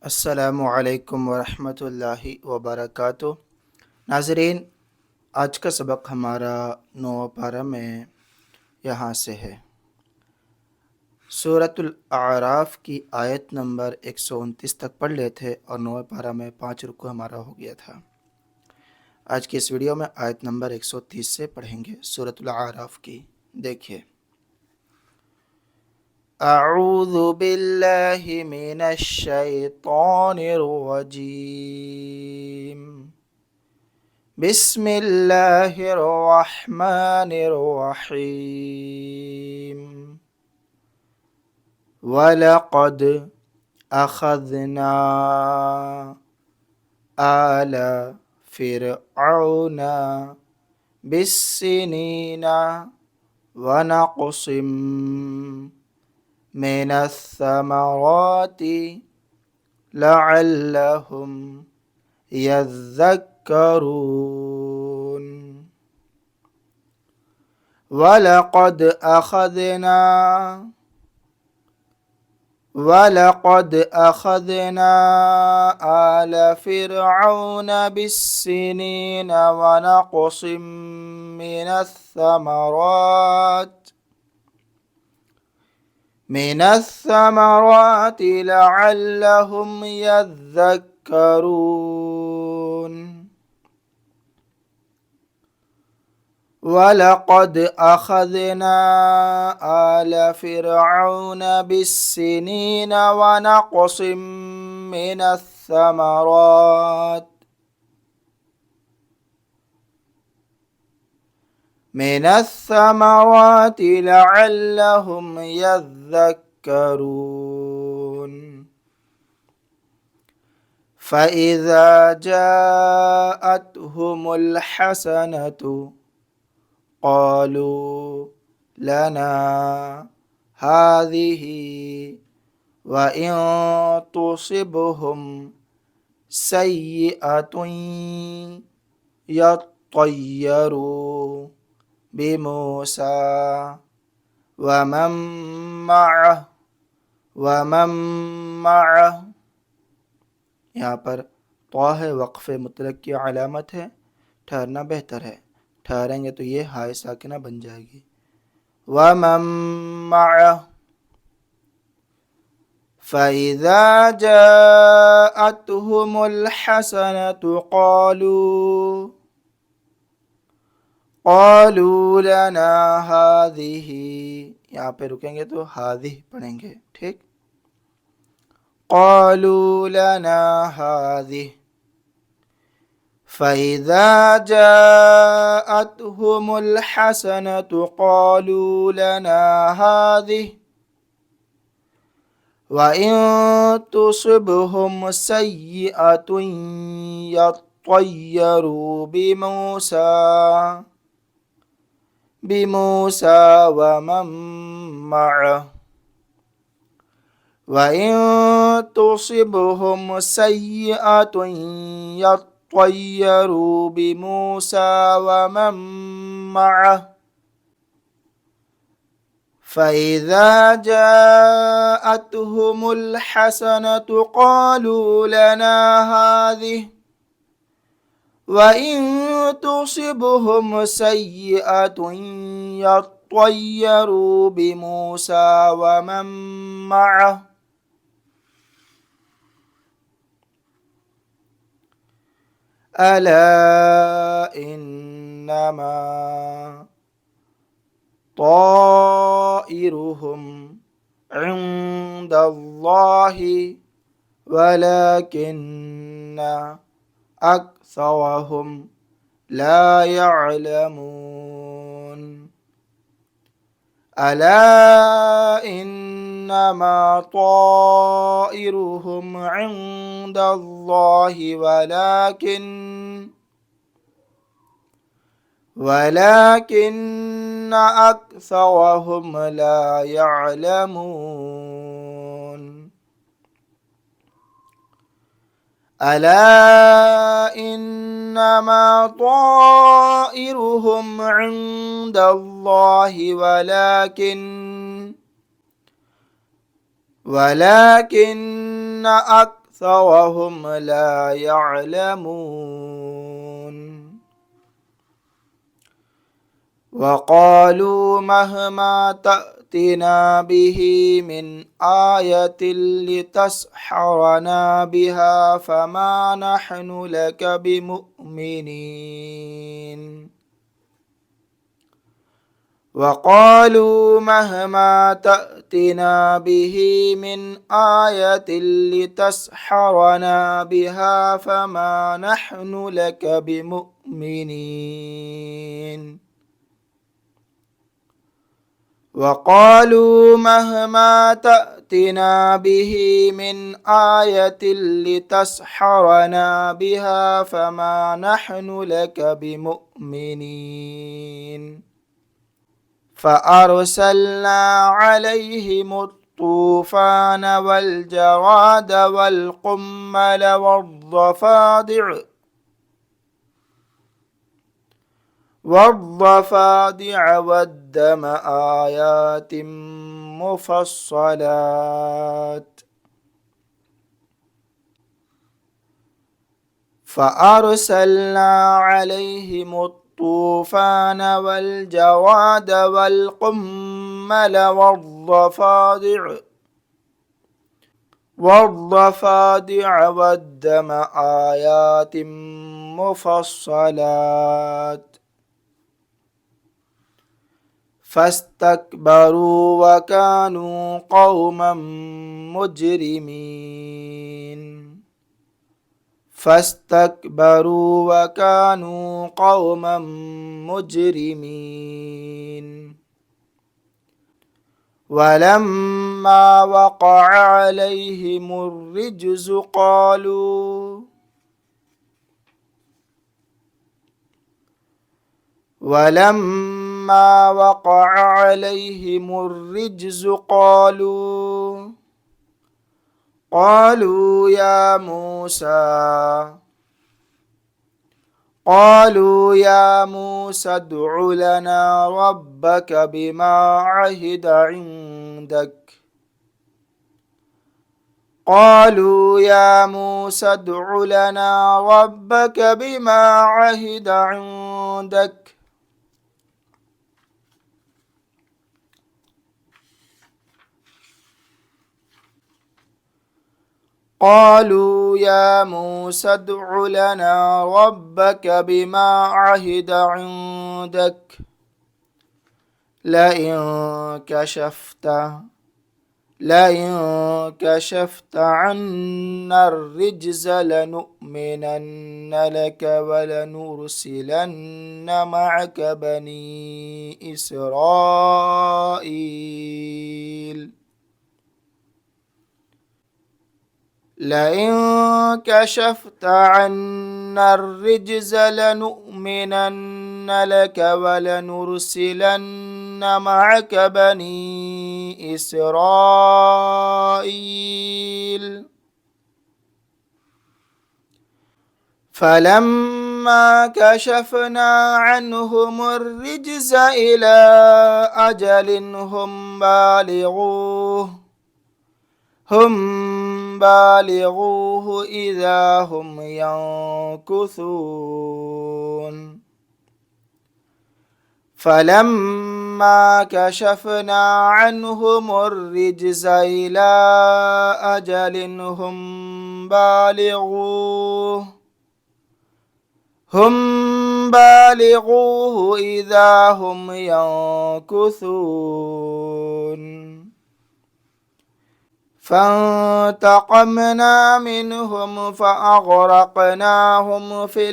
अस्सलामुअलैकुम वरहमतुल्लाहि वबरकातुह। नाज़रीन, आज का सबक हमारा 9वां पारा में यहाँ से है। सूरतुल आराफ की आयत नंबर 129 तक पढ़ लेते और 9वें पारा में 5 रुकू हमारा हो गया था। आज की इस वीडियो में आयत नंबर 130 से पढ़ेंगे सूरतुल आराफ की। देखिए, अऊज़ु बिल्लाहि मिनश शैतानिर रजीम। बिस्मिल्लाहिर्रहमानिर्रहीम। वलक़द अख़ज़ना आल फ़िरऔन बिस्सिनीना वनक़सिम मिनस्समराति लअल्लहुम यज़्ज़क्करून। वलक़द अख़ज़ना आल फ़िरऔन बिस्सिनीन वनक़सिम मिनस्समरात लअल्लहुम यज़्ज़क्करून। वलक़द अख़ज़ना आल फ़िरऔन बिस्सिनीन वनक़सिम मिनस्समरात लअल्लहुम यज़्ज़क्करून। फ़इज़ा जाअतहुमुल हसनतु क़ालू लना हाज़िही वइन तुसिबहुम सय्यिअतुन यत्तय्यरू बिमूसा वमन मअह। यहाँ पर तौ है, वक्फ़े मुतलक की अलामत है, ठहरना बेहतर है। ठहरेंगे तो ये हाय साकिना बन जाएगी। वमन मअह। फ़इज़ा जाअतहुमुल हसनतु क़ालू लना हाज़िही। यहाँ पे रुकेंगे तो हाज़िह पढ़ेंगे, ठीक। क़ालू लना हाज़िह। फ़इज़ा जाअतहुमुल हसनतु क़ालू लना हाज़िह वइन तुसिबहुम सय्यिअतुन यत्तय्यरू बिमूसा वमन मअह। वइन तुसिबहुम सय्यिअतुन यत्तय्यरू बिमूसा वमन मअह। फ़इज़ा जाअतहुमुल हसनतु क़ालू लना हाज़िह वइन तुसिबहुम सय्यिअतुन यत्तय्यरू बिमूसा वमन मअह। अला इन्नमा ताइरुहुम इंदल्लाहि वलकिन्न अक्सरहुम ला यअलमून। अला इन्नमा ताइरुहुम इंदल्लाहि वलकिन्न अक्सरहुम ला यअलमून। अला इन्नमा ताइरुहुम इंदल्लाहि वलकिन्न وهم لا يعلمون وقالوا مهما تأتنا به من آية لتسحرنا بها فما نحن لك بمؤمنين وقالوا مهما تأتنا به من آية لتسحرنا بها فما نحن لك بمؤمنين وقالوا مهما تأتنا به من آية لتسحرنا بها فما نحن لك بمؤمنين فأرسلنا عليهم الطوفان والجراد والقمل والضفادع والدم آيات مفصلات فأرسلنا عليهم الطوفان والجراد والقمل والضفادع والدم آيات مفصلات فاستكبروا وكانوا قوما مجرمين فاستكبروا وكانوا قوما مجرمين ولما وقع عليهم الرجز قالوا قالوا يا موسى ادع لنا ربك بما عهد عندك لئن كشفت عنا الرجز لنؤمنن لك ولنرسلن معك بني إسرائيل فلما كشفنا عنهم الرجز إلى أجل هم بالغوه إذا هم ينكثون فلما كشفنا عنهم الرجز إلى أجل هم بالغوه إذا هم ينكثون فانتقمنا منهم فأغرقناهم في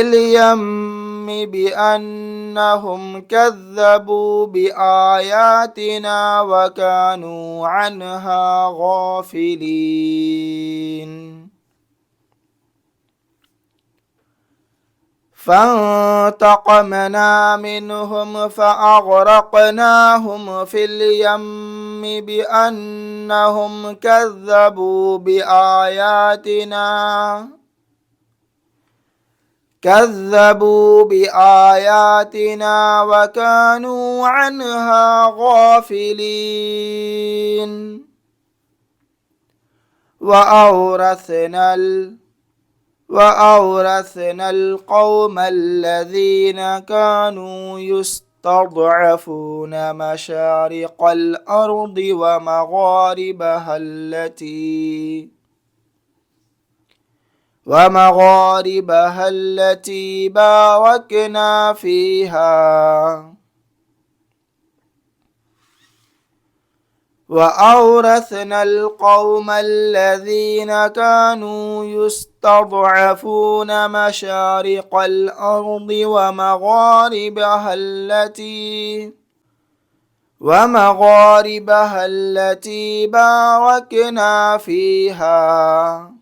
اليم بأنهم كذبوا بآياتنا وكانوا عنها غافلين فانتقمنا منهم فأغرقناهم في اليم بأنهم كذبوا بآياتنا كذبوا بآياتنا وكانوا عنها غافلين وأورثنا القوم الذين كانوا يستضعفون مشارق الأرض ومغاربها التي باركنا فيها وأورثنا القوم الذين كانوا يستضعفون مشارق الأرض ومغاربها التي باركنا فيها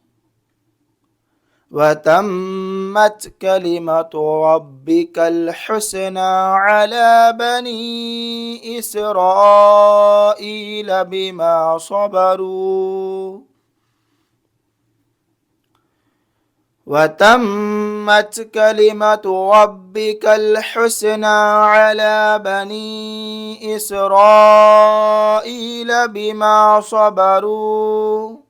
وتمت كلمة ربك الحسنى على بني إسرائيل بما صبروا وتمت كلمة ربك الحسنى على بني إسرائيل بما صبروا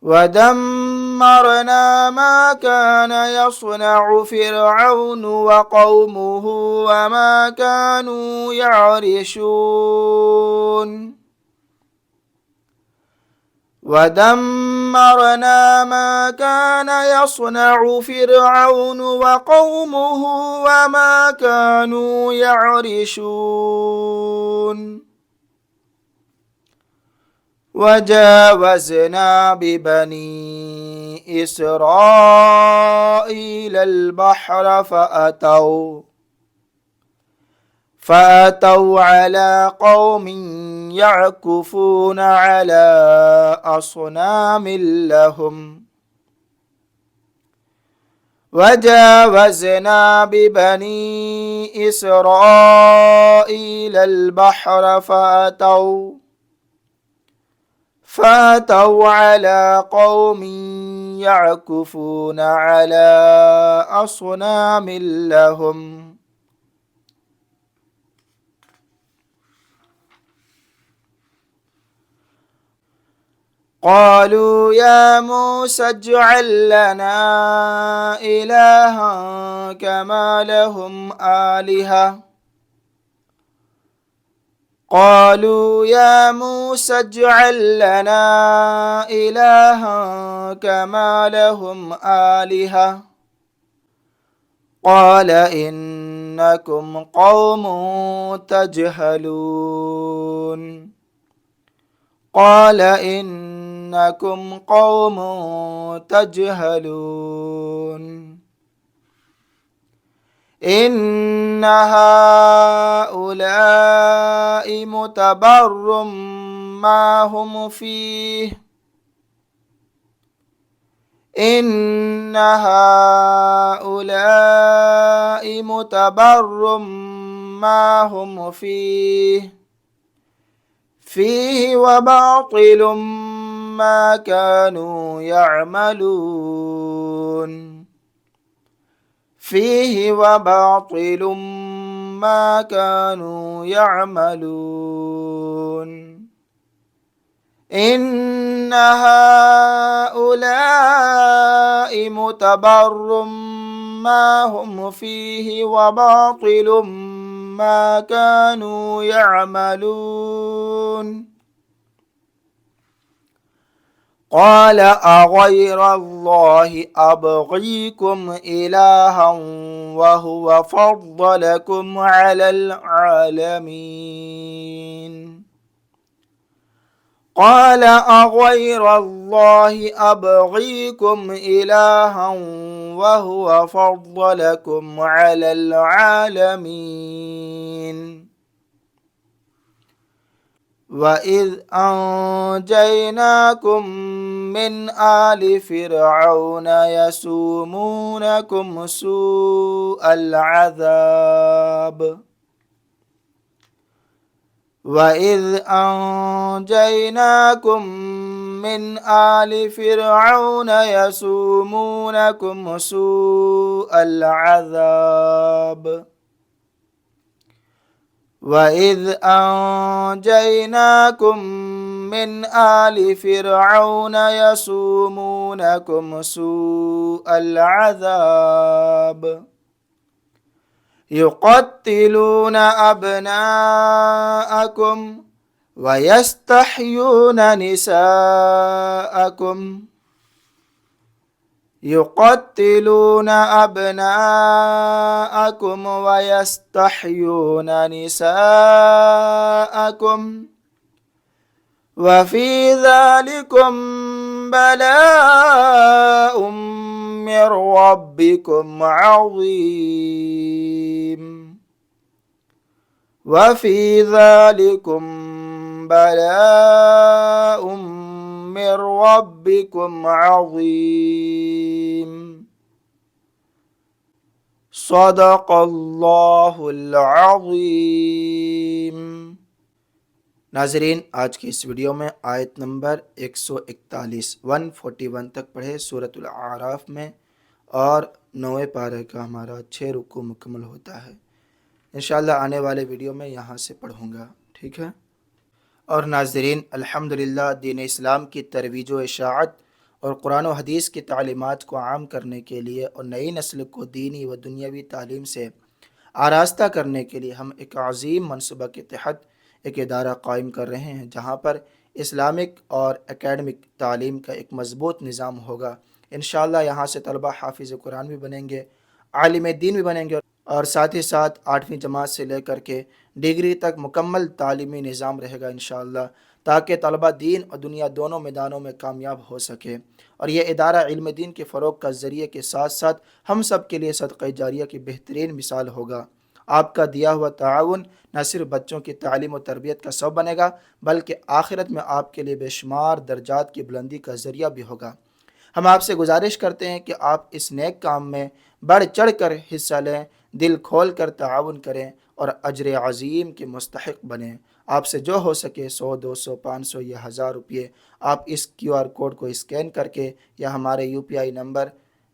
ودمرنا ما كان يصنع فرعون وقومه وما كانوا يعرشون ودمرنا ما كان يصنع فرعون وقومه وما كانوا يعرشون وجاوزنا ببني إسرائيل البحر فأتوا على قوم يعكفون على أصنام لهم وجاوزنا ببني إسرائيل البحر فأتوا على قوم يعكفون على أصنام لهم قالوا يا موسى اجعل لنا إلها كما لهم آلهة قالوا يا موسى اجعل لنا إلها كما لهم آلهة قال إنكم قوم تجهلون قال إنكم قوم تجهلون إن هؤلاء متبر ما هم فيه إن هؤلاء متبر ما هم فيه وباطل ما كانوا يعملون فيه وباطل ما كانوا يعملون إن هؤلاء متبر ما هم فيه وباطل ما كانوا يعملون قال أغير الله أبغيكم إلها وهو فضلكم على العالمين قال أغير الله أبغيكم إلها وهو فضلكم على العالمين وإذ أنجيناكم من آل فرعون يسومونكم سوء العذاب وإذ أنجيناكم من آل فرعون يسومونكم سوء العذاب وإذ أنجيناكم من آل فرعون يسومونكم سوء العذاب يقتلون أبناءكم ويستحيون نساءكم يقتلون أبناءكم ويستحيون نساءكم وفي ذلكم بلاء من ربكم عظيم وفي ذلكم بلاء من ربكم عظيم صدق الله العظيم۔ ناظرین، آج کی اس ویڈیو میں آیت نمبر 141 تک پڑھے سورۃ الاعراف میں، اور 9ویں پارے کا ہمارا 6 رکوع مکمل ہوتا ہے۔ انشاءاللہ آنے والے ویڈیو میں یہاں سے پڑھوں گا، ٹھیک ہے؟ اور ناظرین، الحمدللہ دین اسلام کی ترویج و اشاعت اور قرآن و حدیث کی تعلیمات کو عام کرنے کے لیے اور نئی نسل کو دینی و دنیاوی تعلیم سے آراستہ کرنے کے لیے ہم ایک عظیم منصوبہ کے تحت ایک ادارہ قائم کر رہے ہیں، جہاں پر اسلامک اور اکیڈمک تعلیم کا ایک مضبوط نظام ہوگا۔ انشاءاللہ یہاں سے طلبہ حافظ قرآن بھی بنیں گے، عالم دین بھی بنیں گے، اور ساتھ ہی ساتھ 8ویں جماعت سے لے کر کے ڈگری تک مکمل تعلیمی نظام رہے گا انشاءاللہ، تاکہ طلبہ دین اور دنیا دونوں میدانوں میں کامیاب ہو سکے۔ اور یہ ادارہ علم دین کے فروغ کا ذریعے کے ساتھ ساتھ ہم سب کے لیے صدقہ جاریہ کی بہترین مثال ہوگا۔ آپ کا دیا ہوا تعاون نہ صرف بچوں کی تعلیم و تربیت کا سبب بنے گا، بلکہ آخرت میں آپ کے لیے بے شمار درجات کی بلندی کا ذریعہ بھی ہوگا۔ ہم آپ سے گزارش کرتے ہیں کہ آپ اس نیک کام میں بڑھ چڑھ کر حصہ لیں، دل کھول کر تعاون کریں اور اجر عظیم کے مستحق بنیں۔ آپ سے جو ہو سکے 100، 200، 500 یا 1000 روپے آپ اس QR کوڈ کو اسکین کر کے یا ہمارے UPI نمبر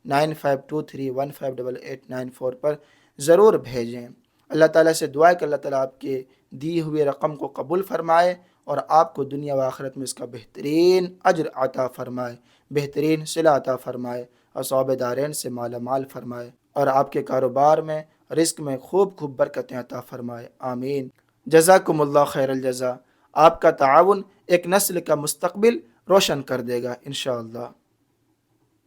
9523158894 پر ضرور بھیجیں۔ اللہ تعالیٰ سے دعا ہے کہ اللہ تعالیٰ آپ کے دی ہوئے رقم کو قبول فرمائے اور آپ کو دنیا و آخرت میں اس کا بہترین اجر عطا فرمائے، بہترین صلہ عطا فرمائے، اور ثواب دارین سے مالا مال فرمائے، اور آپ کے کاروبار میں رزق میں خوب خوب برکتیں عطا فرمائے، آمین۔ جزاکم اللہ خیر الجزا۔ آپ کا تعاون ایک نسل کا مستقبل روشن کر دے گا انشاءاللہ۔